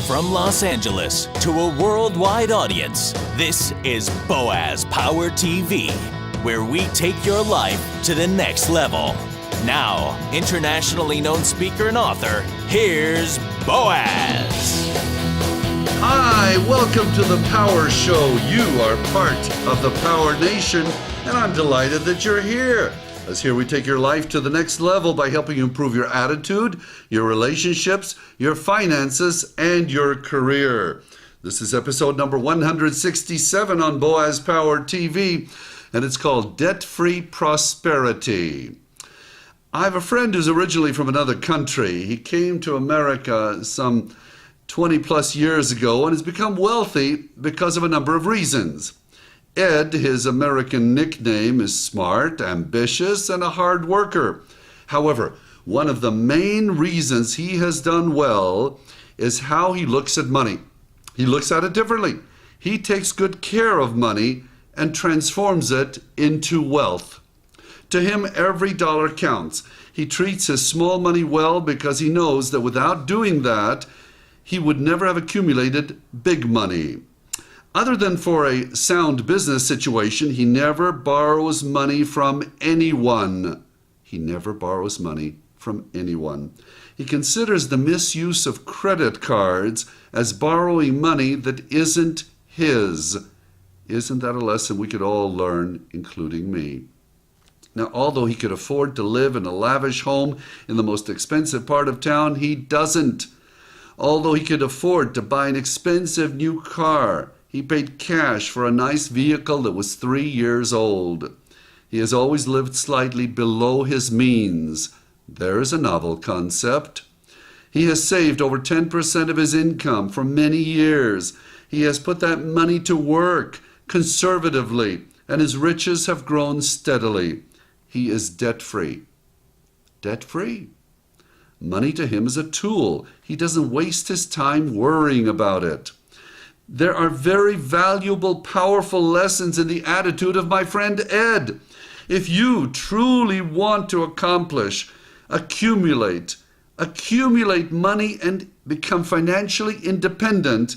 From Los Angeles to a worldwide audience, this is Boaz Power TV, where we take your life to the next level. Now, internationally known speaker and author, here's Boaz. Hi, welcome to the Power Show. You are part of the Power Nation, and I'm delighted that you're here. As here we take your life to the next level by helping you improve your attitude, your relationships, your finances, and your career. This is episode number 167 on Boaz Power TV, and it's called Debt-Free Prosperity. I have a friend who's originally from another country. He came to America some 20 plus years ago and has become wealthy because of a number of reasons. Ed, his American nickname, is smart, ambitious, and a hard worker. However, one of the main reasons he has done well is how he looks at money. He looks at it differently. He takes good care of money and transforms it into wealth. To him, every dollar counts. He treats his small money well because he knows that without doing that, he would never have accumulated big money. Other than for a sound business situation, he never borrows money from anyone. He never borrows money from anyone. He considers the misuse of credit cards as borrowing money that isn't his. Isn't that a lesson we could all learn, including me? Now, although he could afford to live in a lavish home in the most expensive part of town, he doesn't. Although he could afford to buy an expensive new car, he paid cash for a nice vehicle that was 3 years old. He has always lived slightly below his means. There is a novel concept. He has saved over 10% of his income for many years. He has put that money to work conservatively, and his riches have grown steadily. He is debt-free. Debt-free. Money to him is a tool. He doesn't waste his time worrying about it. There are very valuable, powerful lessons in the attitude of my friend Ed. If you truly want to accumulate money and become financially independent,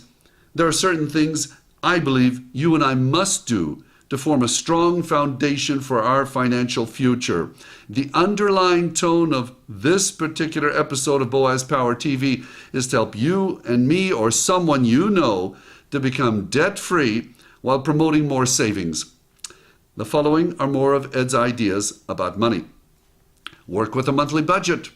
there are certain things I believe you and I must do to form a strong foundation for our financial future. The underlying tone of this particular episode of Boaz Power TV is to help you and me or someone you know to become debt-free while promoting more savings. The following are more of Ed's ideas about money. Work with a monthly budget.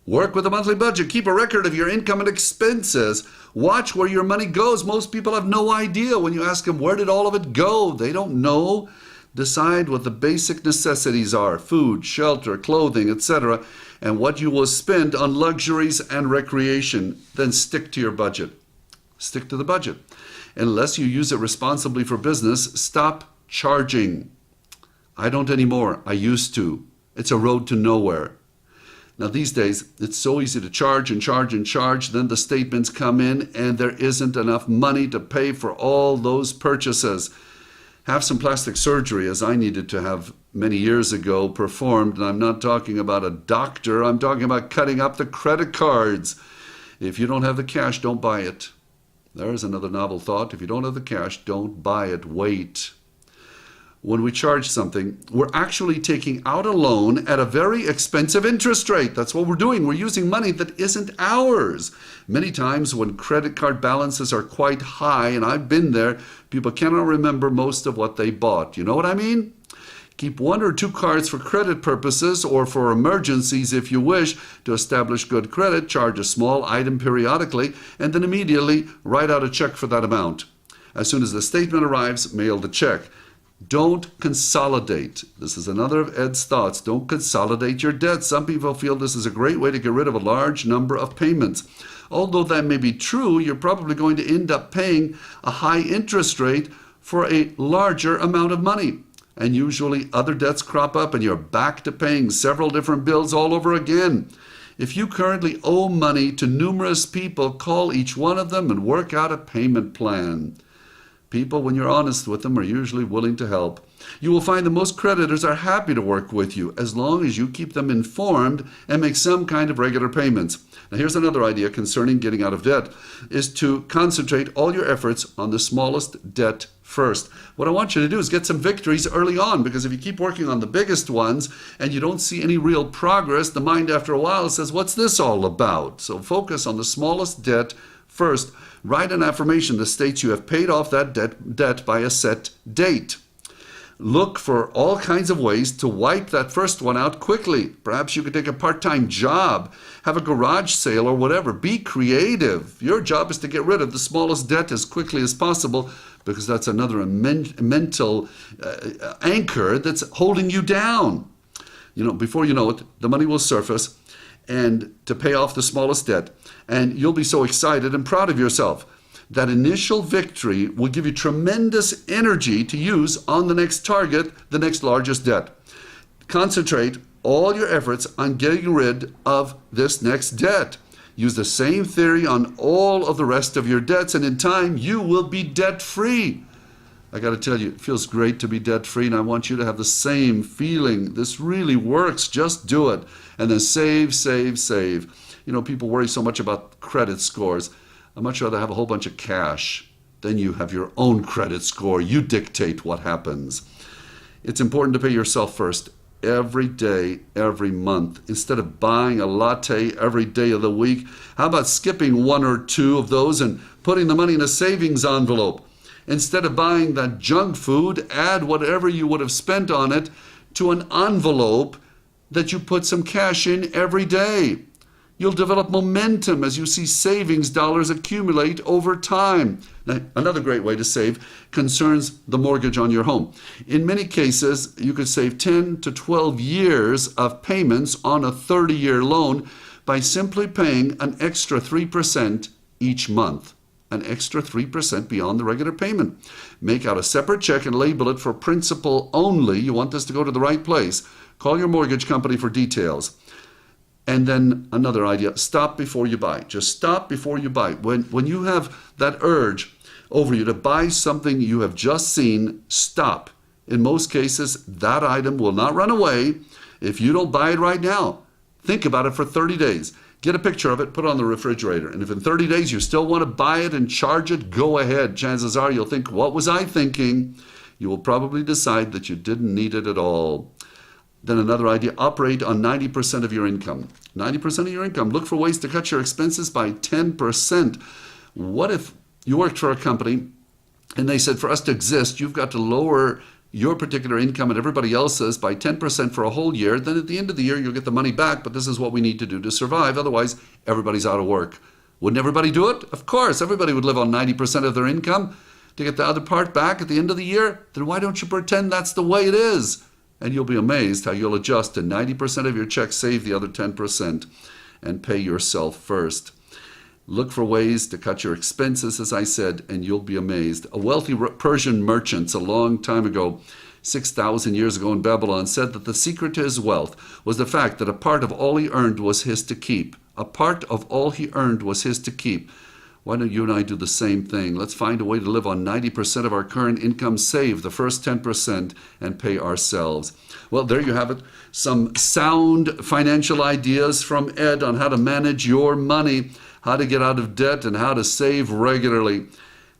Work with a monthly budget. Keep a record of your income and expenses. Watch where your money goes. Most people have no idea. When you ask them, where did all of it go? They don't know. Decide what the basic necessities are: food, shelter, clothing, etc., and what you will spend on luxuries and recreation. Then stick to your budget. Stick to the budget. Unless you use it responsibly for business, stop charging. I don't anymore. I used to. It's a road to nowhere. Now these days, it's so easy to charge and charge and charge. Then the statements come in and there isn't enough money to pay for all those purchases. Have some plastic surgery, as I needed to have many years ago, performed. And I'm not talking about a doctor. I'm talking about cutting up the credit cards. If you don't have the cash, don't buy it. There's another novel thought. If you don't have the cash, don't buy it. Wait. When we charge something, we're actually taking out a loan at a very expensive interest rate. That's what we're doing. We're using money that isn't ours. Many times when credit card balances are quite high, and I've been there, people cannot remember most of what they bought. You know what I mean? Keep 1 or 2 cards for credit purposes or for emergencies if you wish to establish good credit. Charge a small item periodically and then immediately write out a check for that amount. As soon as the statement arrives, mail the check. Don't consolidate. This is another of Ed's thoughts. Don't consolidate your debt. Some people feel this is a great way to get rid of a large number of payments. Although that may be true, you're probably going to end up paying a high interest rate for a larger amount of money. And usually other debts crop up and you're back to paying several different bills all over again. If you currently owe money to numerous people, call each one of them and work out a payment plan. People, when you're honest with them, are usually willing to help. You will find that most creditors are happy to work with you as long as you keep them informed and make some kind of regular payments. Now, here's another idea concerning getting out of debt, is to concentrate all your efforts on the smallest debt first. What I want you to do is get some victories early on, because if you keep working on the biggest ones and you don't see any real progress, the mind after a while says, what's this all about? So focus on the smallest debt first. Write an affirmation that states you have paid off that debt by a set date. Look for all kinds of ways to wipe that first one out quickly. Perhaps you could take a part-time job, have a garage sale or whatever. Be creative. Your job is to get rid of the smallest debt as quickly as possible, because that's another mental anchor that's holding you down. Before you know it, the money will surface and to pay off the smallest debt, and you'll be so excited and proud of yourself. That initial victory will give you tremendous energy to use on the next target, the next largest debt. Concentrate all your efforts on getting rid of this next debt. Use the same theory on all of the rest of your debts, and in time, you will be debt-free. I got to tell you, it feels great to be debt-free, and I want you to have the same feeling. This really works. Just do it. And then save, save, save. People worry so much about credit scores. I'd much rather have a whole bunch of cash. Then you have your own credit score. You dictate what happens. It's important to pay yourself first every day, every month. Instead of buying a latte every day of the week, how about skipping one or two of those and putting the money in a savings envelope? Instead of buying that junk food, add whatever you would have spent on it to an envelope that you put some cash in every day. You'll develop momentum as you see savings dollars accumulate over time. Now, another great way to save concerns the mortgage on your home. In many cases, you could save 10 to 12 years of payments on a 30-year loan by simply paying an extra 3% each month. An extra 3% beyond the regular payment. Make out a separate check and label it for principal only. You want this to go to the right place. Call your mortgage company for details. And then another idea, stop before you buy. Just stop before you buy. When you have that urge over you to buy something you have just seen, stop. In most cases, that item will not run away if you don't buy it right now. Think about it for 30 days. Get a picture of it, put it on the refrigerator. And if in 30 days you still want to buy it and charge it, go ahead. Chances are you'll think, what was I thinking? You will probably decide that you didn't need it at all. Then another idea, operate on 90% of your income. 90% of your income. Look for ways to cut your expenses by 10%. What if you worked for a company and they said, for us to exist, you've got to lower your particular income and everybody else's by 10% for a whole year. Then at the end of the year, you'll get the money back, but this is what we need to do to survive. Otherwise, everybody's out of work. Wouldn't everybody do it? Of course, everybody would live on 90% of their income to get the other part back at the end of the year. Then why don't you pretend that's the way it is? And you'll be amazed how you'll adjust to 90% of your check, save the other 10%, and pay yourself first. Look for ways to cut your expenses, as I said, and you'll be amazed. A wealthy Persian merchant a long time ago, 6,000 years ago in Babylon, said that the secret to his wealth was the fact that a part of all he earned was his to keep. A part of all he earned was his to keep. Why don't you and I do the same thing? Let's find a way to live on 90% of our current income, save the first 10%, and pay ourselves. Well, there you have it. Some sound financial ideas from Ed on how to manage your money, how to get out of debt, and how to save regularly.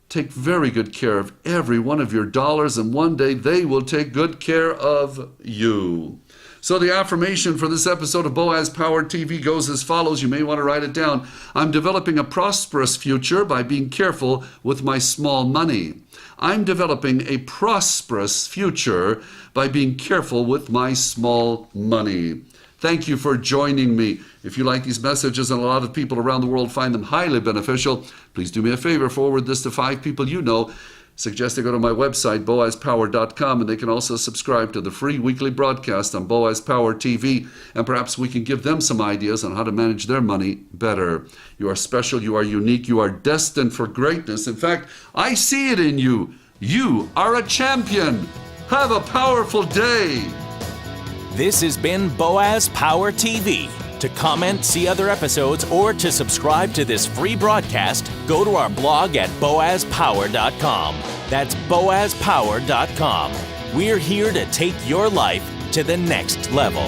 Take very good care of every one of your dollars, and one day they will take good care of you. So the affirmation for this episode of Boaz Power TV goes as follows. You may want to write it down. I'm developing a prosperous future by being careful with my small money. I'm developing a prosperous future by being careful with my small money. Thank you for joining me. If you like these messages, and a lot of people around the world find them highly beneficial, please do me a favor, forward this to 5 people you know. Suggest they go to my website, boazpower.com, and they can also subscribe to the free weekly broadcast on Boaz Power TV, and perhaps we can give them some ideas on how to manage their money better. You are special, you are unique, you are destined for greatness. In fact, I see it in you. You are a champion. Have a powerful day. This has been Boaz Power TV. To comment, see other episodes, or to subscribe to this free broadcast, go to our blog at boazpower.com. That's boazpower.com. We're here to take your life to the next level.